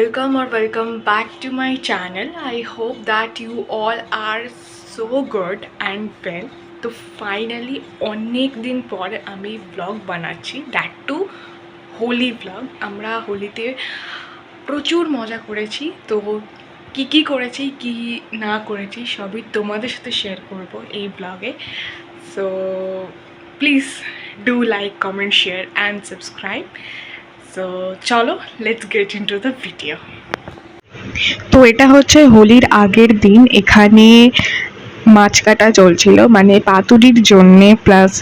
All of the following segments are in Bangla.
welcome back to my channel. I hope that you all are so good and well. তো ফাইনালি অনেক দিন পর আমি ব্লগ বানাচ্ছি, দ্যাট টু হোলি ব্লগ। আমরা হোলিতে প্রচুর মজা করেছি, তো কি করেছি কি না করেছি সবই তোমাদের সাথে শেয়ার করব এই ব্লগে। So please do like, comment, share and subscribe. So চলো, let's get into the video. তো এটা হচ্ছে হোলির আগের দিন। এখানে মাছ কাটা চলছিল, মানে পাতুরির জন্যে, প্লাস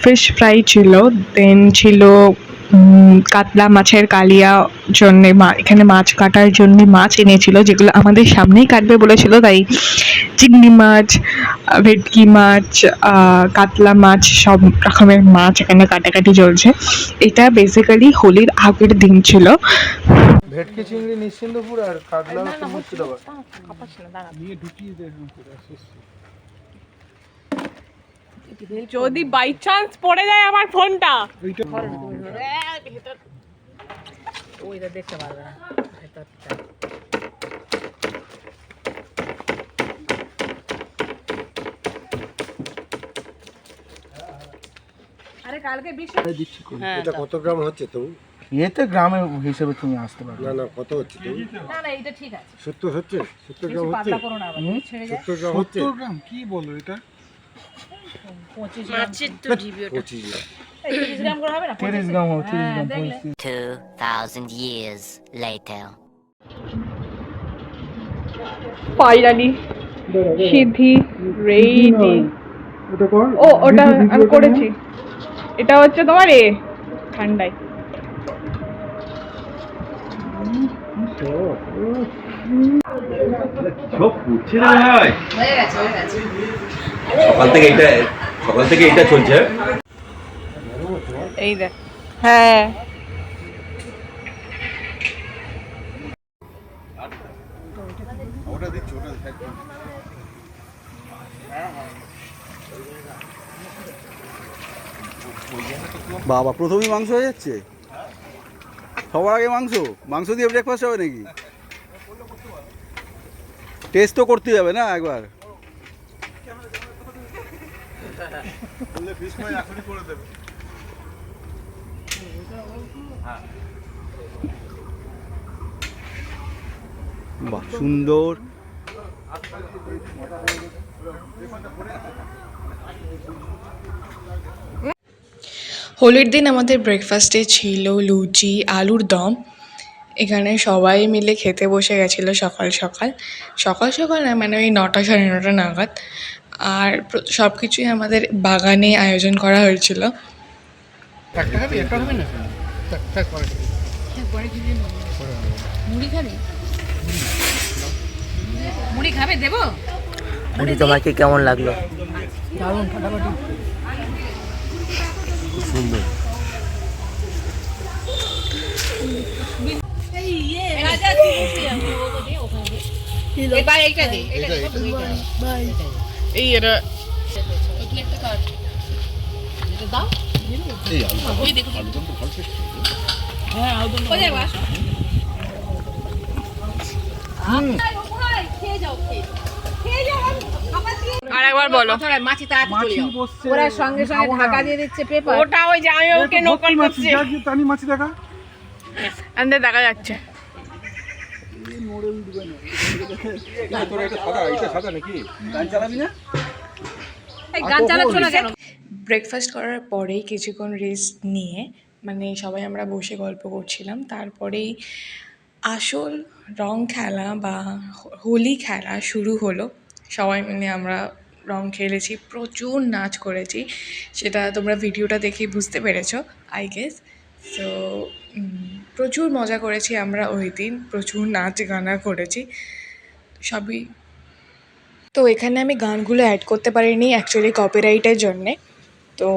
ফিশ ফ্রাই ছিল, দেন ছিল কাতলা মাছের কালিয়া জন্যে। এখানে মাছ কাটার জন্য মাছ এনেছিল, যেগুলো আমাদের সামনেই কাটবে বলেছিল, তাই চিংড়ি মাছ, ভেটকি মাছ, কাতলা মাছ, সব রকমের মাছ এখানে কাটাকাটি চলছে। এটা বেসিক্যালি হোলির আগের দিন ছিল। ভেটকি চিংড়ি নিশ্চিন্দপুর আর কাতলা হচ্ছে মুর্শিদাবাদ। নিয়ে ঢুকিয়ে দে। যদি বাই চান্স পড়ে যায় আমার ফোনটা, ওইটা দেখতে পারবে না ভেতরটা। আরে কালকে দিচ্ছি। এটা কত গ্রাম হচ্ছে তো? এতে গ্রামে হিসেবে তুমি আসতে পারবে না কত হচ্ছে তো? না এটা ঠিক আছে। 70 হচ্ছে? 70 গ্রাম হচ্ছে? পাতলা করো না, আবার ছেড়ে যায়। 70 গ্রাম হচ্ছে? 70 গ্রাম কি বলো এটা? 25 মাছের তো জিবি ওটা। 25 গ্রাম। 30 গ্রাম করে হবে না? 30 গ্রাম হবে, 30 গ্রাম। 2000 years later. ফাইনালি সিদ্ধি রেডি। ওটা কর। ও ওটা আমি করেছি। এটা হচ্ছে তোমার ঠান্ডায়। সব পুচ্ছে না ভাই। হয়ে গেছে। সকাল থেকে এটা চলছে। এই দেখ। হ্যাঁ, ওটা দিচ্ছি, ওটা বাবা প্রথমেই মাংস হয়ে যাচ্ছে, সবার আগে মাংস দিয়ে ব্রেকফাস্ট হবে নাকি? টেস্ট তো করতে যাবে না একবার। বাহ সুন্দর। হোলির দিন আমাদের ব্রেকফাস্টে ছিল লুচি, আলুর দম। এখানে সবাই মিলে খেতে বসে গেছিলো সকাল না, মানে ওই 9টা সাড়ে 9টা নাগাদ। আর সব কিছুই আমাদের বাগানে আয়োজন করা হয়েছিল। মুড়ি খাবে দেবো? মুড়ি তোমাকে কেমন লাগলো? দারুণ ফাটাফাটি। সুন্দর। আর একবার বলো। মাছি তাড়াতাড়ি চলে যাও। ওরা সঙ্গে সঙ্গে ঢাকা দিয়ে দিচ্ছে পেপার। ওটা ওই যে আমি ওকে নকল করছি। টানি মাছি দেখা। আন্দে দেখা যাচ্ছে। এই গান চালাচ্ছ না কেন? ব্রেকফাস্ট করার পরেই কিছুক্ষণ রেস্ট নিয়ে, মানে সবাই আমরা বসে গল্প করছিলাম, তারপরেই আসল রং খেলা বা হোলি খেলা শুরু হলো। সবাই মিলে আমরা রং খেলেছি, প্রচুর নাচ করেছি, সেটা তোমরা ভিডিওটা দেখেই বুঝতে পেরেছো আই গেস। সো প্রচুর মজা করেছি আমরা ওই দিন, প্রচুর নাচ গানা করেছি সবই। তো এখানে আমি গানগুলো অ্যাড করতে পারিনি অ্যাকচুয়ালি কপিরাইটের জন্যে। তো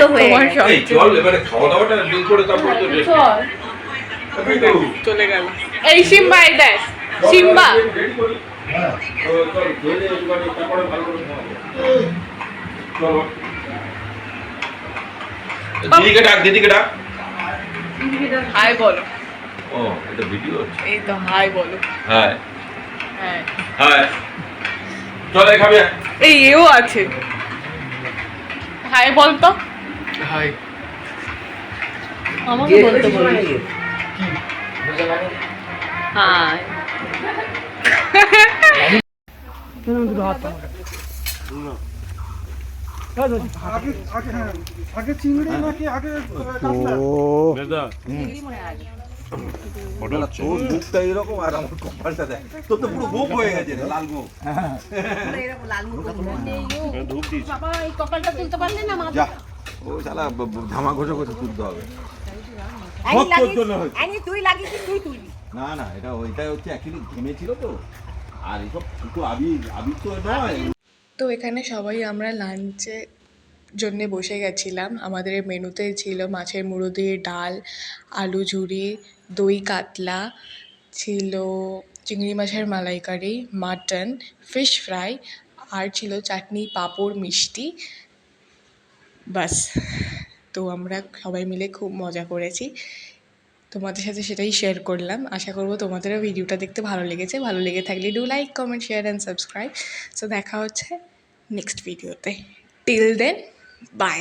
তো হয়ে তোমার গেছে। এই চল এবারে খাওয়া দাওয়াটা ডিল করে তারপর তো rest। চলে গেল। এই সিম্বা, এই দেখ সিম্বা। Ready করি। তো চল ধরে একবারে তারপরে ভালো করে খাওয়া। চলো। দিদিকে ডাক। হাই বলো। ও এটা ভিডিও আছে। এই তো হাই বলো। হ্যাঁ হ্যাঁ, হ্যাঁ চল এই খাবি এই এও আছে। হাই বল তো। হাই। আমাকে বলতে বলিস। হাই। আগে চিংড়ি নাকি আগে তোর মুখটা এরকম আর আমার কপালটা দেখ, তোর তো পুরো গোপ হয়ে গেছে লাল গোপ। এরকম লাল মুখ বাবা এই কপালটা তুলতে পারলে না মা? যা ও শালা ধামা ঘষে ঘষে তুলতে হবে। আনি সব তোর জন্য লাগিয়ে হয়েছে। আনি তুই লাগিয়েছিস, তুই তুলবি। না না এটা ওইটাই হচ্ছে অ্যাকচুয়ালি ঘেমেছিল তো, আর এসব তো আবির তো নয়। তো এখানে সবাই আমরা লাঞ্চে জন্যে বসে গেছিলাম। আমাদের মেনুতে ছিল মাছের মুড়ো দিয়ে ডাল, আলু ঝুরি, দই কাতলা, ছিল চিংড়ি মাছের মালাইকারি, মাটন, ফিশ ফ্রাই, আর ছিল চাটনি, পাঁপড়, মিষ্টি। বাস। তো আমরা সবাই মিলে খুব মজা করেছি। তোমাদের সাথে সেটাই শেয়ার করলাম। আশা করবো তোমাদেরও ভিডিওটা দেখতে ভালো লেগেছে। ভালো লেগে থাকলে do like, comment, share and subscribe. So দেখা হচ্ছে নেক্সট ভিডিওতে। Till then by.